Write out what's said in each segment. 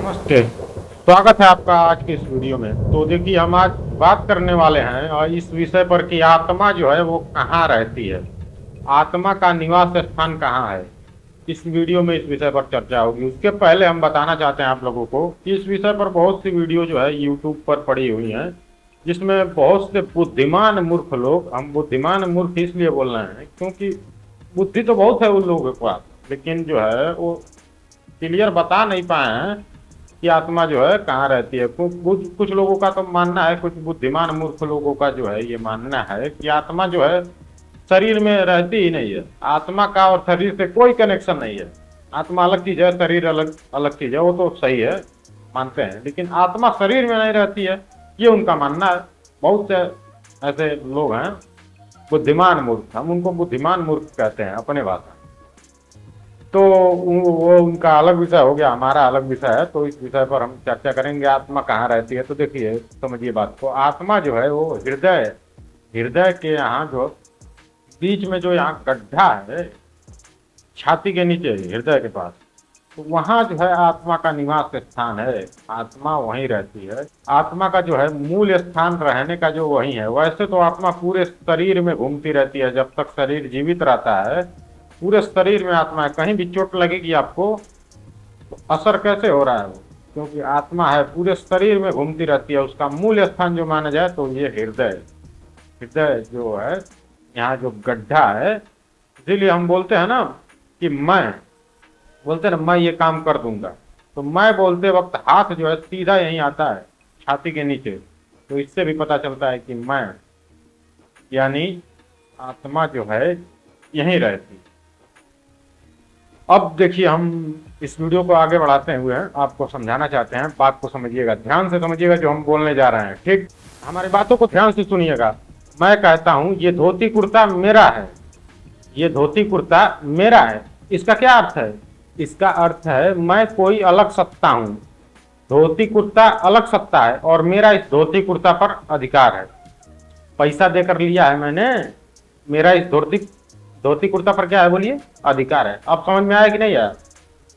नमस्ते। स्वागत है आपका आज की इस वीडियो में। तो देखिए, हम आज बात करने वाले हैं और इस विषय पर कि आत्मा जो है वो कहाँ रहती है, आत्मा का निवास स्थान कहाँ है। इस वीडियो में इस विषय पर चर्चा होगी। उसके पहले हम बताना चाहते हैं आप लोगों को कि इस विषय पर बहुत सी वीडियो जो है यूट्यूब पर पड़ी हुई हैं, जिसमें बहुत से बुद्धिमान मूर्ख लोग, हम बुद्धिमान मूर्ख इसलिए बोल रहे हैं क्योंकि बुद्धि तो बहुत है उन लोगों के पास, लेकिन जो है वो क्लियर बता नहीं पाए हैं कि आत्मा जो है कहाँ रहती है। कुछ लोगों का तो मानना है, कुछ बुद्धिमान मूर्ख लोगों का जो है ये मानना है कि आत्मा जो है शरीर में रहती ही नहीं है। आत्मा का और शरीर से कोई कनेक्शन नहीं है। आत्मा अलग चीज है, शरीर अलग अलग चीज है, वो तो सही है, मानते हैं, लेकिन आत्मा शरीर में नहीं रहती है, ये उनका मानना है। बहुत से ऐसे लोग हैं बुद्धिमान मूर्ख, हम उनको बुद्धिमान मूर्ख कहते हैं अपने भाषा। तो वो उनका अलग विषय हो गया, हमारा अलग विषय है। तो इस विषय पर हम चर्चा करेंगे, आत्मा कहाँ रहती है। तो देखिए, समझिए बात को। आत्मा जो है वो हृदय, हृदय के यहाँ जो बीच में जो यहाँ गड्ढा है, छाती के नीचे हृदय के पास, तो वहाँ जो है आत्मा का निवास स्थान है। आत्मा वहीं रहती है। आत्मा का जो है मूल स्थान रहने का जो वहीं है। वैसे तो आत्मा पूरे शरीर में घूमती रहती है, जब तक शरीर जीवित रहता है पूरे शरीर में आत्मा है। कहीं भी चोट लगेगी आपको तो असर कैसे हो रहा है वो, क्योंकि आत्मा है पूरे शरीर में घूमती रहती है। उसका मूल स्थान जो माना जाए तो ये हृदय, हृदय जो है यहाँ जो गड्ढा है। इसीलिए हम बोलते हैं ना कि मैं, बोलते हैं ना मैं ये काम कर दूंगा, तो मैं बोलते वक्त हाथ जो है सीधा यहीं आता है छाती के नीचे। तो इससे भी पता चलता है कि मैं, यानी आत्मा जो है यहीं रहती। अब देखिए, हम इस वीडियो को आगे बढ़ाते हुए आपको समझाना चाहते हैं। बात को समझिएगा, ध्यान से समझिएगा जो हम बोलने जा रहे हैं, ठीक। हमारी बातों को ध्यान से सुनिएगा। मैं कहता हूं ये धोती कुर्ता मेरा है, ये धोती कुर्ता मेरा है। इसका क्या अर्थ है? इसका अर्थ है मैं कोई अलग सत्ता हूं। धोती कुर्ता अलग सत्ता है और मेरा इस धोती कुर्ता पर अधिकार है। पैसा देकर लिया है मैंने, मेरा इस धोती कुर्ता पर क्या है बोलिए? अधिकार है। अब समझ में आया कि नहीं आया?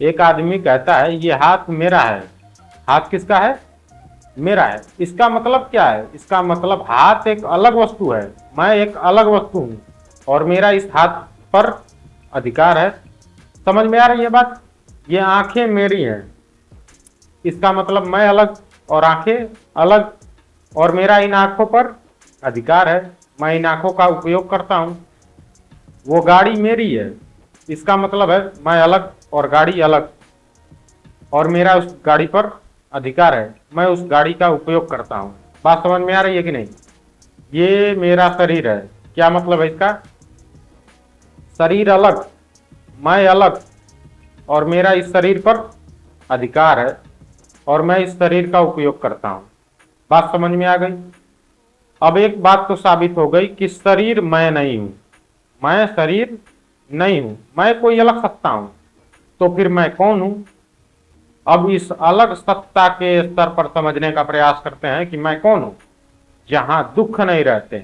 एक आदमी कहता है ये हाथ मेरा है। हाथ किसका है? मेरा है। इसका मतलब क्या है? इसका मतलब हाथ एक अलग वस्तु है, मैं एक अलग वस्तु हूं और मेरा इस हाथ पर अधिकार है। समझ में आ रही है बात? ये आंखें मेरी हैं, इसका मतलब मैं अलग और आंखें अलग, और मेरा इन आंखों पर अधिकार है, मैं इन आंखों का उपयोग करता हूं। वो गाड़ी मेरी है, इसका मतलब है मैं अलग और गाड़ी अलग, और मेरा उस गाड़ी पर अधिकार है, मैं उस गाड़ी का उपयोग करता हूं। बात समझ में आ रही है कि नहीं? ये मेरा शरीर है, क्या मतलब है इसका? शरीर अलग, मैं अलग, और मेरा इस शरीर पर अधिकार है और मैं इस शरीर का उपयोग करता हूं। बात समझ में आ गई? अब एक बात तो साबित हो गई कि शरीर मैं नहीं हूं, मैं शरीर नहीं हूं, मैं कोई अलग सत्ता हूं। तो फिर मैं कौन हूं? अब इस अलग सत्ता के स्तर पर समझने का प्रयास करते हैं कि मैं कौन हूं जहां दुख नहीं रहते।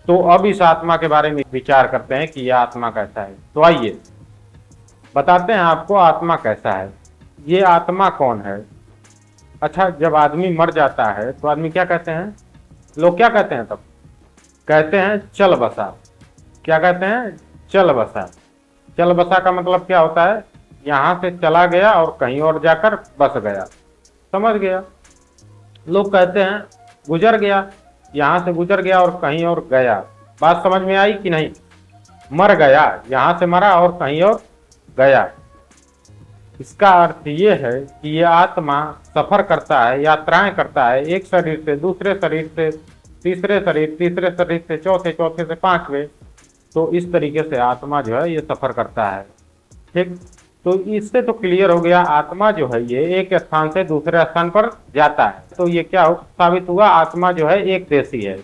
तो अब इस आत्मा के बारे में विचार करते हैं कि यह आत्मा कैसा है। तो आइए बताते हैं आपको आत्मा कैसा है। ये आत्मा कौन है? अच्छा, जब आदमी मर जाता है तो आदमी क्या कहते हैं? लोग क्या कहते हैं तब? कहते हैं चल बसा। क्या कहते हैं? चल बसा। चल बसा का मतलब क्या होता है? यहां से चला गया और कहीं और जाकर बस गया, समझ गया। लोग कहते हैं गुजर गया, यहां से गुजर गया और कहीं और गया। बात समझ में आई कि नहीं? मर गया, यहां से मरा और कहीं और गया। इसका अर्थ ये है कि ये आत्मा सफर करता है, यात्राएं करता है, एक शरीर से दूसरे शरीर से तीसरे शरीर, तीसरे शरीर से चौथे, चौथे से पांचवें। तो इस तरीके से आत्मा जो है ये सफर करता है, ठीक। तो इससे तो क्लियर हो गया आत्मा जो है ये एक स्थान से दूसरे स्थान पर जाता है। तो ये क्या साबित हुआ? आत्मा जो है एक देशी है,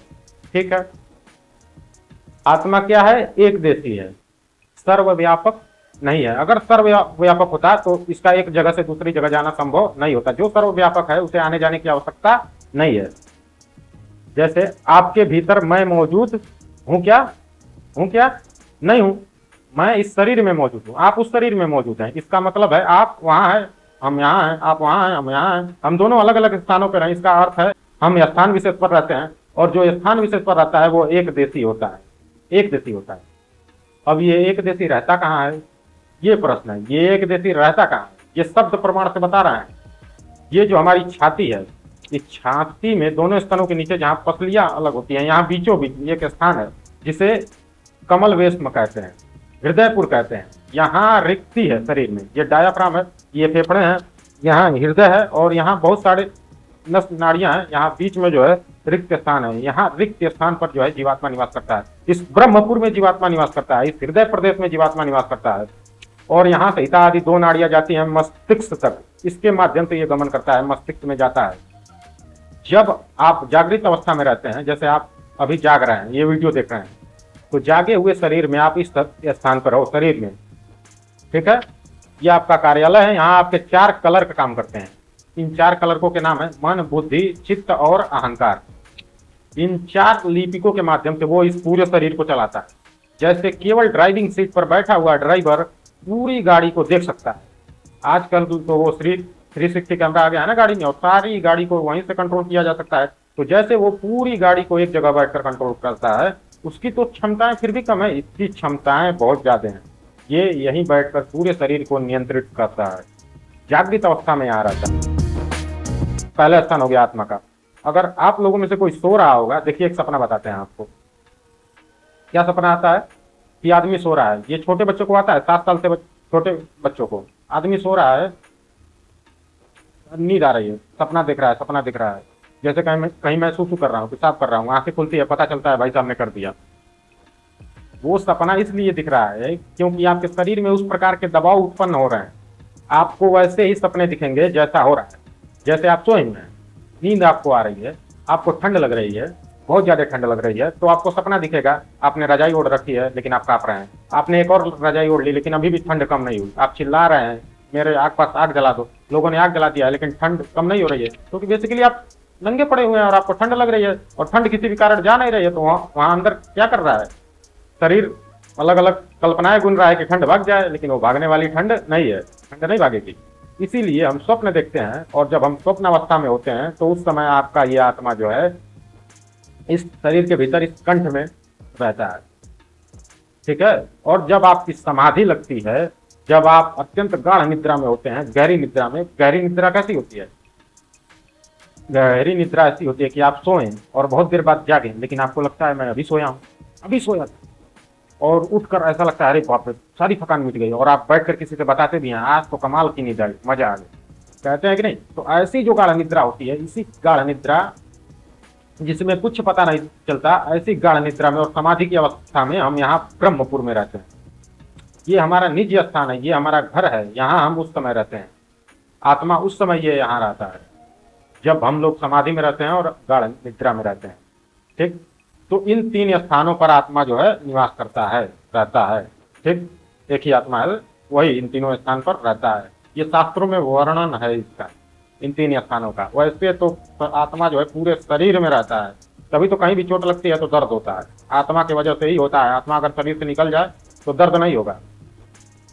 ठीक है। आत्मा क्या है? एक देशी है, सर्वव्यापक नहीं है। अगर सर्वव्यापक होता तो इसका एक जगह से दूसरी जगह जाना संभव नहीं होता। जो सर्वव्यापक है उसे आने जाने की आवश्यकता नहीं है। जैसे आपके भीतर मैं मौजूद हूं क्या? हूं क्या? नहीं हूं। मैं इस शरीर में मौजूद हूं, आप उस शरीर में मौजूद हैं। इसका मतलब है आप वहां हैं, हम यहाँ हैं, आप वहाँ हैं, हम यहाँ हैं, हम दोनों अलग अलग स्थानों पर हैं। इसका अर्थ है हम स्थान विशेष पर रहते हैं, और जो स्थान विशेष पर रहता है वो एक देशी होता है, एक देशी होता है। अब ये एक देशी रहता कहाँ है, ये प्रश्न है। ये एक देशी रहता कहाँ है, ये शब्द प्रमाण से बता रहे हैं। ये जो हमारी छाती है, इस छाती में दोनों स्तनों के नीचे जहाँ पसलियां अलग होती हैं, यहाँ बीचों बीच एक स्थान है जिसे कमल वेश्म कहते हैं, हृदयपुर कहते हैं। यहाँ रिक्ति है शरीर में, ये डायाफ्राम है, ये फेफड़े हैं, यहाँ हृदय है, और यहाँ बहुत सारे नस नाड़ियां हैं। यहाँ बीच में जो है रिक्त स्थान है। यहाँ रिक्त स्थान पर जो है जीवात्मा निवास करता है। इस ब्रह्मपुर में जीवात्मा निवास करता है, इस हृदय प्रदेश में जीवात्मा निवास करता है। और यहाँ से हिता आदि 2 नाड़ियां जाती हैं मस्तिष्क तक, इसके माध्यम से ये गमन करता है, मस्तिष्क में जाता है। जब आप जागृत अवस्था में रहते हैं, जैसे आप अभी जाग रहे हैं, ये वीडियो देख रहे हैं, तो जागे हुए शरीर में आप इस स्थान पर हो, शरीर में, ठीक है। ये आपका कार्यालय है, यहाँ आपके 4 कलर का काम करते हैं। इन 4 कलरकों के नाम है मन, बुद्धि, चित्त और अहंकार। इन 4 लिपिकों के माध्यम से वो इस पूरे शरीर को चलाता है। जैसे केवल ड्राइविंग सीट पर बैठा हुआ ड्राइवर पूरी गाड़ी को देख सकता है। आजकल तो वो 360 कैमरा आ गया है ना गाड़ी में, और सारी गाड़ी को वहीं से कंट्रोल किया जा सकता है। तो जैसे वो पूरी गाड़ी को एक जगह बैठकर कंट्रोल करता है, उसकी तो क्षमताएं फिर भी कम है, इसकी क्षमताएं बहुत ज्यादा हैं। ये यहीं बैठकर पूरे शरीर को नियंत्रित करता है। जागृत अवस्था में यहाँ रहता है। पहला स्थान हो गया आत्मा का। अगर आप लोगों में से कोई सो रहा होगा, देखिए एक सपना बताते हैं आपको। क्या सपना आता है कि आदमी सो रहा है। ये छोटे बच्चों को आता है, 7 साल से छोटे बच्चों को। आदमी सो रहा है, नींद आ रही है, सपना दिख रहा है, सपना दिख रहा है, जैसे कहीं मैं सूसू कर रहा हूँ, पेशाब कर रहा हूँ, आंखें खुलती है, पता चलता है भाई साहब ने कर दिया। वो सपना इसलिए दिख रहा है क्योंकि आपके शरीर में उस प्रकार के दबाव उत्पन्न हो रहे हैं। आपको वैसे ही सपने दिखेंगे जैसा हो रहा है। जैसे आप सोए हुए हैं, नींद आपको आ रही है, आपको ठंड लग रही है, बहुत ज्यादा ठंड लग रही है, तो आपको सपना दिखेगा आपने रजाई ओढ़ रखी है लेकिन आप कांप रहे हैं। आपने एक और रजाई ओढ़ ली लेकिन अभी भी ठंड कम नहीं हुई। आप चिल्ला रहे हैं मेरे आग पास आग जला दो, लोगों ने आग जला दिया है लेकिन ठंड कम नहीं हो रही है, क्योंकि बेसिकली आप नंगे पड़े हुए हैं और आपको ठंड लग रही है, और ठंड किसी भी कारण जा नहीं रही है। तो वहां अंदर क्या कर रहा है, शरीर अलग अलग कल्पनाएं गुन रहा है कि ठंड भाग जाए, लेकिन वो भागने वाली ठंड नहीं है, ठंड नहीं भागेगी। इसीलिए हम स्वप्न देखते हैं, और जब हम स्वप्न अवस्था में होते हैं तो उस समय आपका ये आत्मा जो है इस शरीर के भीतर, इस कंठ में रहता है, ठीक है। और जब आपकी समाधि लगती है, जब आप अत्यंत गाढ़ निद्रा में होते हैं, गहरी निद्रा में। गहरी निद्रा कैसी होती है, गहरी निद्रा ऐसी होती है कि आप सोएं और बहुत देर बाद जागें, लेकिन आपको लगता है मैं अभी सोया हूँ, अभी सोया था, और उठकर ऐसा लगता है अरे बाप रे सारी थकान मिट गई, और आप बैठकर किसी से बताते भी हैं आज तो कमाल की नींद आई, मजा आ गया, कहते हैं कि नहीं। तो ऐसी जो गाढ़ निद्रा होती है, इसी गाढ़ निद्रा जिसमें कुछ पता नहीं चलता, ऐसी गाढ़ निद्रा में और समाधि की अवस्था में हम यहाँ ब्रह्मपुर में रहते हैं। ये हमारा निजी स्थान है, ये हमारा घर है, यहाँ हम उस समय रहते हैं। आत्मा उस समय ये यहाँ रहता है जब हम लोग समाधि में रहते हैं और गाढ़ निद्रा में रहते हैं, ठीक। तो इन 3 स्थानों पर आत्मा जो है निवास करता है, रहता है, ठीक। एक ही आत्मा है, वही इन तीनों स्थान पर रहता है। ये शास्त्रों में वर्णन है इसका, इन 3 स्थानों का। वैसे तो आत्मा जो है पूरे शरीर में रहता है, तभी तो कहीं भी चोट लगती है तो दर्द होता है, आत्मा की वजह से ही होता है। आत्मा अगर शरीर से निकल जाए तो दर्द नहीं होगा।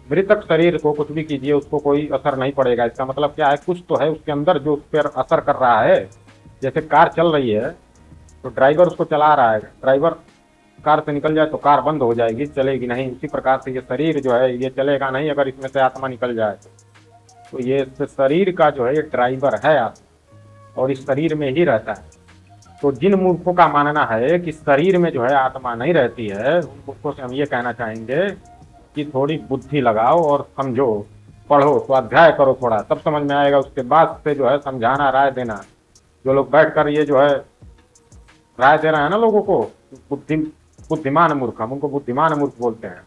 मृतक शरीर को कुछ भी कीजिए उसको कोई असर नहीं पड़ेगा। इसका मतलब क्या है, कुछ तो है उसके अंदर जो उस पर असर कर रहा है। जैसे कार चल रही है तो ड्राइवर उसको चला रहा है, ड्राइवर कार से निकल जाए तो कार बंद हो जाएगी, चलेगी नहीं। इसी प्रकार से ये शरीर जो है ये चलेगा नहीं अगर इसमें से आत्मा निकल जाए तो ये शरीर का जो है ये ड्राइवर है आत्मा, और इस शरीर में ही रहता है। तो जिन मूर्खों का मानना है कि शरीर में जो है आत्मा नहीं रहती है, उन मूर्खों से हम ये कहना चाहेंगे कि थोड़ी बुद्धि लगाओ और समझो, पढ़ो, स्वाध्याय करो थोड़ा, तब समझ में आएगा। उसके बाद से जो है समझाना, राय देना। जो लोग बैठकर ये जो है राय दे रहे हैं ना लोगों को, बुद्धिमान मूर्ख, हम उनको बुद्धिमान मूर्ख बोलते हैं।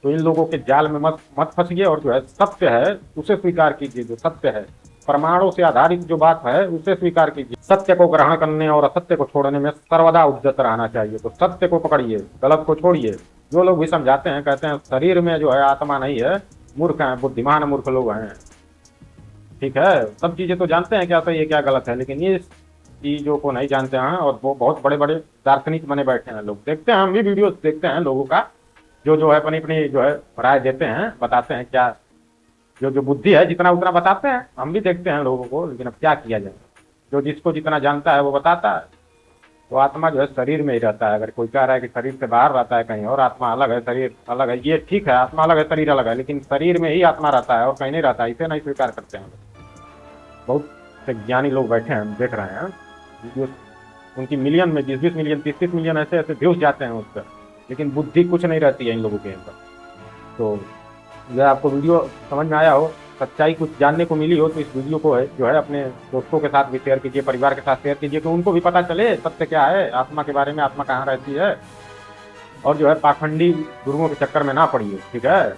तो इन लोगों के जाल में मत फंसिए, और जो है सत्य है उसे स्वीकार कीजिए। जो सत्य है, प्रमाणों से आधारित जो बात है उसे स्वीकार कीजिए। सत्य को ग्रहण करने और असत्य को छोड़ने में सर्वदा उद्यत रहना चाहिए। तो सत्य को पकड़िए, गलत को छोड़िए। जो लोग भी समझाते हैं, कहते हैं शरीर में जो है आत्मा नहीं है, मूर्ख हैं, बुद्धिमान मूर्ख लोग हैं, ठीक है। सब चीजें तो जानते हैं क्या सही है क्या गलत है, लेकिन ये चीजों को नहीं जानते हैं, और वो बहुत बड़े बड़े दार्शनिक बने बैठे हैं लोग। देखते हैं, हम भी वीडियो देखते हैं लोगों का, जो है अपनी अपनी जो है राय देते हैं, बताते हैं क्या जो बुद्धि है जितना उतना बताते हैं, हम भी देखते हैं लोगों को, लेकिन अब क्या किया जाए, जो जिसको जितना जानता है वो बताता है। तो आत्मा जो है शरीर में ही रहता है। अगर कोई कह रहा है कि शरीर से बाहर रहता है कहीं और, आत्मा अलग है शरीर अलग है, ये ठीक है, आत्मा अलग है शरीर अलग है, लेकिन शरीर में ही आत्मा रहता है और कहीं नहीं रहता है, इसे नहीं स्वीकार करते हैं। बहुत से ज्ञानी लोग बैठे हैं, देख रहे हैं वीडियो, उनकी मिलियन में 20-20 मिलियन 30-30 मिलियन ऐसे ऐसे व्यूज जाते हैं उस पर, लेकिन बुद्धि कुछ नहीं रहती है इन लोगों के अंदर। तो यह आपको वीडियो समझ में आया हो, सच्चाई कुछ जानने को मिली हो, तो इस वीडियो को है जो है अपने दोस्तों के साथ भी शेयर कीजिए, परिवार के साथ शेयर कीजिए, कि उनको भी पता चले सत्य क्या है आत्मा के बारे में, आत्मा कहाँ रहती है। और जो है पाखंडी गुरुओं के चक्कर में ना पड़िए, ठीक है।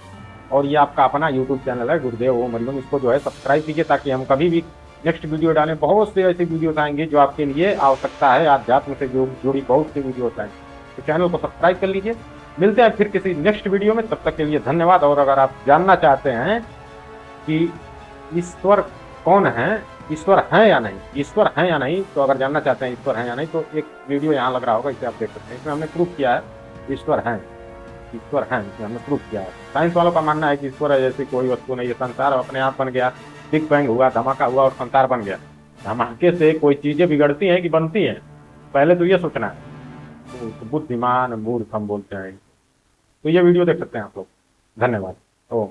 और ये आपका अपना यूट्यूब चैनल है गुरुदेव ओम हरिओम, इसको जो है सब्सक्राइब कीजिए, ताकि हम कभी भी नेक्स्ट वीडियो डालें। बहुत से ऐसी वीडियोस आएंगी जो आपके लिए आवश्यकता है, आध्यात्म से जुड़ी बहुत सी वीडियोस आएंगी, तो चैनल को सब्सक्राइब कर लीजिए। मिलते हैं फिर किसी नेक्स्ट वीडियो में, तब तक के लिए धन्यवाद। और अगर आप जानना चाहते हैं कि ईश्वर कौन है, ईश्वर है या नहीं, ईश्वर है या नहीं, तो अगर जानना चाहते हैं ईश्वर है या नहीं, तो एक वीडियो यहाँ लग रहा होगा, इसे आप देख सकते हैं। इसमें हमने प्रूफ किया है ईश्वर है, ईश्वर है, इसमें हमने प्रूफ किया है। साइंस वालों का मानना है कि ईश्वर है जैसी कोई वस्तु नहीं है, संसार अपने आप बन गया, बिग बैंग हुआ, धमाका हुआ और संसार बन गया। धमाके से कोई चीजें बिगड़ती हैं कि बनती हैं, पहले तो ये सोचना है। तो बुद्धिमान मूर्ख हम बोलते हैं। तो ये वीडियो देख सकते हैं आप लोग। धन्यवाद। ओम।